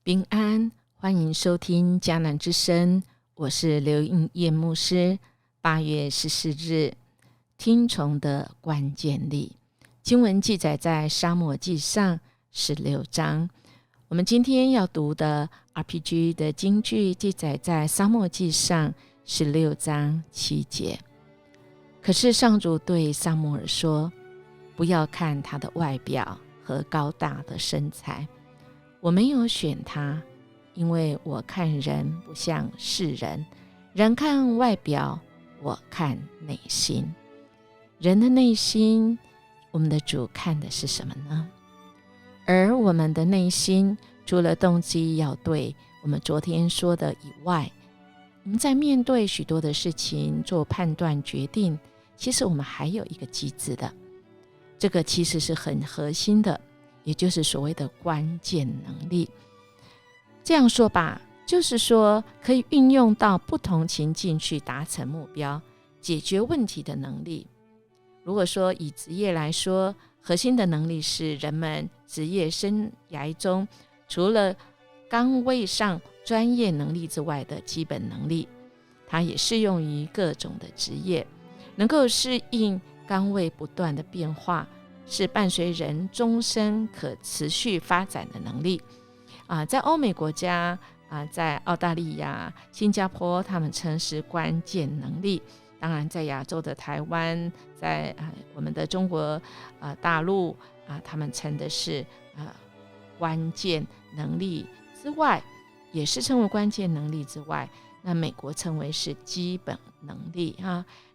平安，欢迎收听迦南之声，我是刘应叶牧师。8月14日，听从的关键力，经文记载在撒母耳记上16章。我们今天要读的 RPG 的金句记载在撒母耳记上16章7节。可是上主对撒母耳说，不要看他的外表和高大的身材，我没有选他，因为我看人不像世人，人看外表，我看内心。人的内心，我们的主看的是什么呢？而我们的内心，除了动机要对我们昨天说的以外，我们在面对许多的事情做判断决定，其实我们还有一个机制的，这个其实是很核心的，也就是所谓的关键能力。这样说吧，就是说可以运用到不同情境去达成目标、解决问题的能力。如果说以职业来说，核心的能力是人们职业生涯中除了岗位上专业能力之外的基本能力，它也适用于各种的职业，能够适应岗位不断的变化，是伴随人终身可持续发展的能力。在欧美国家，在澳大利亚、新加坡，他们称是关键能力。当然在亚洲的台湾，在我们的中国大陆，他们称的是关键能力之外，也是称为关键能力之外，那美国称为是基本能力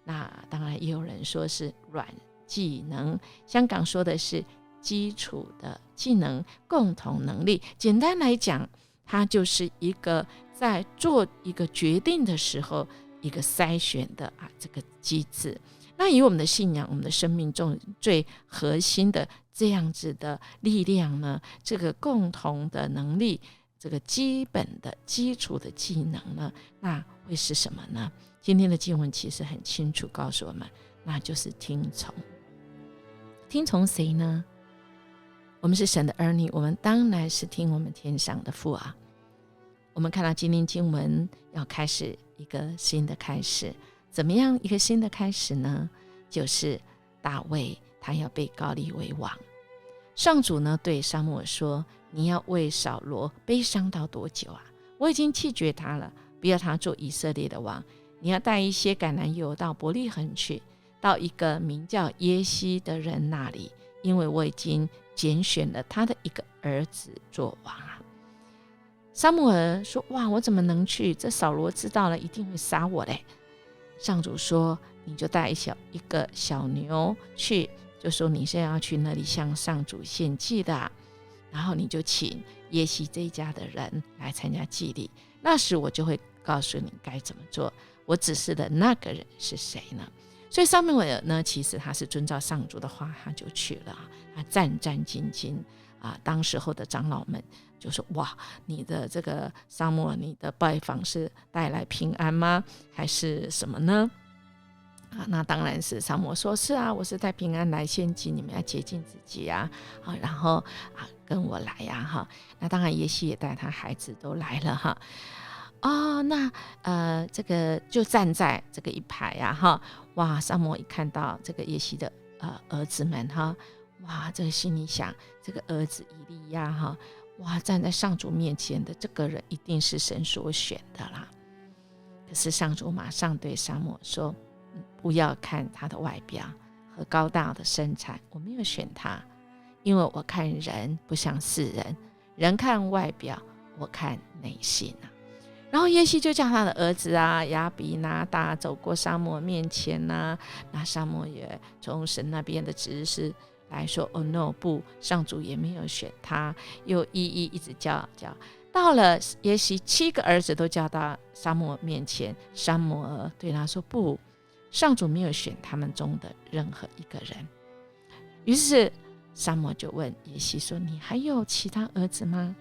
那当然也有人说是软技能，香港说的是基础的技能、共同能力。简单来讲，它就是一个在做一个决定的时候一个筛选的这个机制。那以我们的信仰、我们的生命中最核心的这样子的力量呢，这个共同的能力，这个基本的基础的技能呢，那会是什么呢？今天的经文其实很清楚告诉我们，那就是听从。听从谁呢？我们是神的儿女，我们当然是听我们天上的父啊。我们看到今天经文要开始一个新的开始，怎么样一个新的开始呢？就是大卫他要被膏立为王。上主呢对撒母耳说，你要为扫罗悲伤到多久啊？我已经弃绝他了，不要他做以色列的王。你要带一些橄榄油到伯利恒去，到一个名叫耶西的人那里，因为我已经拣选了他的一个儿子做王啊。撒母耳说，哇，我怎么能去？这扫罗知道了一定会杀我嘞。上主说，你就带一个小牛去，就说你现在要去那里向上主献祭的然后你就请耶西这一家的人来参加祭礼，那时我就会告诉你该怎么做，我指示的那个人是谁呢？所以撒母耳呢，其实他是遵照上主的话，他就去了，他战战兢兢当时候的长老们就说，哇，你的这个撒母耳，你的拜访是带来平安吗？还是什么呢？那当然是撒母耳说，是我是带平安来献祭，你们要洁净自己然后跟我来那当然耶西也带他孩子都来了这个就站在这个一排哇，撒母耳一看到这个耶西的儿子们哇，这个心里想，这个儿子以利亚哇，站在上主面前的这个人一定是神所选的啦。可是上主马上对撒母耳说，不要看他的外表和高大的身材，我没有选他，因为我看人不像世人，人看外表，我看内心然后耶西就叫他的儿子亚比拿达走过撒母耳面前那撒母耳也从神那边的指示来说no， 不，上主也没有选他，又一直叫，到了耶西7个儿子都叫到撒母耳面前，撒母耳对他说，不，上主没有选他们中的任何一个人。于是撒母耳就问耶西说，你还有其他儿子吗？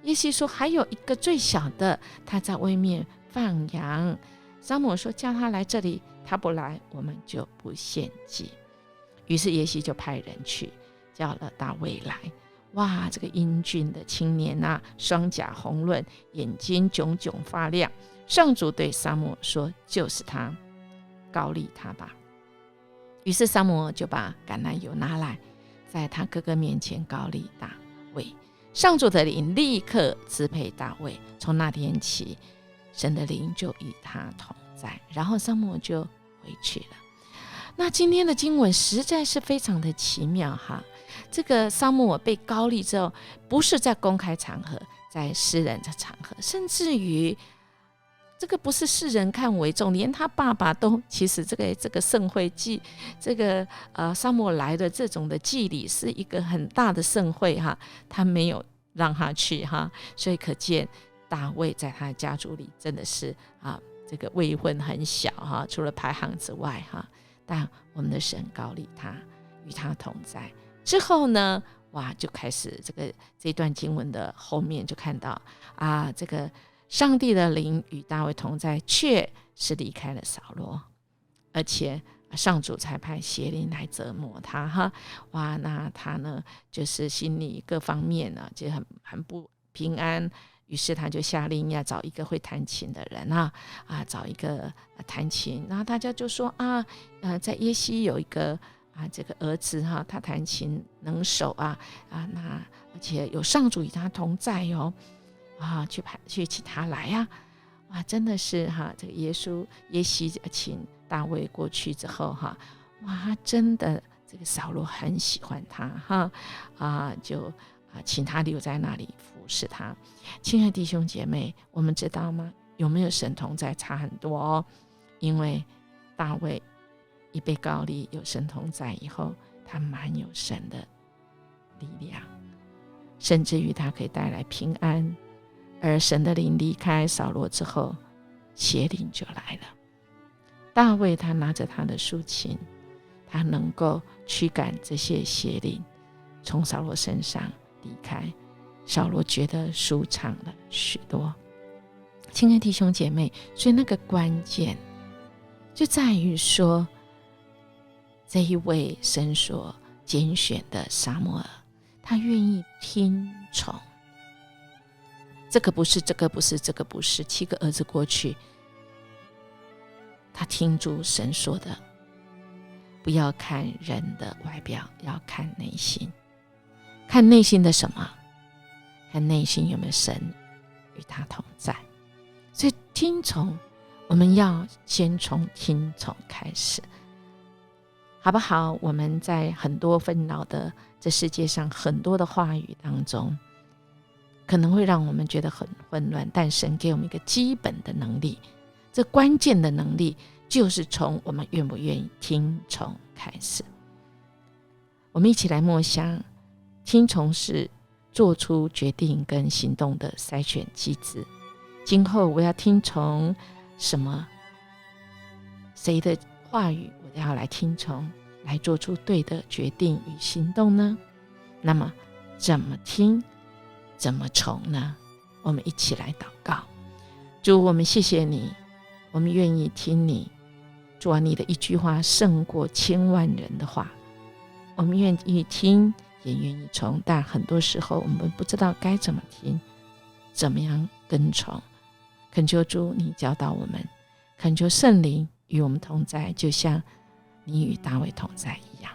耶西说，还有一个最小的，他在外面放羊。撒母耳说，叫他来这里，他不来，我们就不献祭。于是耶西就派人去叫了大卫来。哇，这个英俊的青年啊，双颊红润，眼睛炯炯发亮。上主对撒母耳说，就是他，膏立他吧。于是撒母耳就把橄榄油拿来，在他哥哥面前膏立大卫。上主的灵立刻支配大卫，从那天起，神的灵就与他同在。然后撒母耳就回去了。那今天的经文实在是非常的奇妙哈。这个撒母耳被膏立之后，不是在公开场合，在私人的场合，甚至于这个不是世人看为重，连他爸爸都其实这个盛会祭，这个撒母耳来的这种的祭礼是一个很大的盛会哈，他没有让他去哈，所以可见大卫在他的家族里真的是这个位分很小哈，除了排行之外哈，但我们的神膏立他，与他同在。之后呢，哇，就开始这段经文的后面就看到这个上帝的灵与大卫同在，却是离开了扫罗，而且上主才派邪灵来折磨他哈。哇，那他呢，就是心里各方面呢就很不平安。于是他就下令要找一个会弹琴的人找一个弹琴。然后大家就说在耶西有一个这个儿子他弹琴能手那而且有上主与他同在去请他来哇，真的是这个耶西请大卫过去之后哇，真的这个扫罗很喜欢他就请他留在那里服侍他。亲爱的弟兄姐妹，我们知道吗？有没有神同在差很多因为大卫一被膏立有神同在以后，他满有神的力量，甚至于他可以带来平安。而神的灵离开扫罗之后，邪灵就来了。大卫他拿着他的竖琴，他能够驱赶这些邪灵从扫罗身上离开，扫罗觉得舒畅了许多。亲爱的弟兄姐妹，所以那个关键就在于说，这一位神所拣选的撒母耳，他愿意听从。这个不是，这个不是，这个不是，7个儿子过去，他听住神说的，不要看人的外表，要看内心。看内心的什么？看内心有没有神与他同在。所以听从，我们要先从听从开始，好不好？我们在很多纷扰的这世界上，很多的话语当中，可能会让我们觉得很混乱，但神给我们一个基本的能力，这关键的能力就是从我们愿不愿意听从开始。我们一起来默想，听从是做出决定跟行动的筛选机制。今后我要听从什么？谁的话语我要来听从，来做出对的决定与行动呢？那么怎么听，怎么从呢？我们一起来祷告。主，我们谢谢你，我们愿意听你。主啊，你的一句话胜过千万人的话，我们愿意听，也愿意从，但很多时候我们不知道该怎么听，怎么样跟从。恳求主你教导我们，恳求圣灵与我们同在，就像你与大卫同在一样。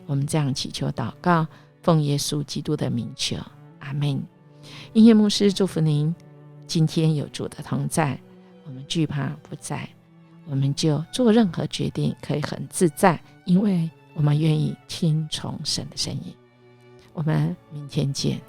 我们这样祈求祷告，奉耶稣基督的名求，阿们。音乐牧师祝福您，今天有主的同在，我们惧怕不在，我们就做任何决定可以很自在，因为我们愿意听从神的声音。我们明天见。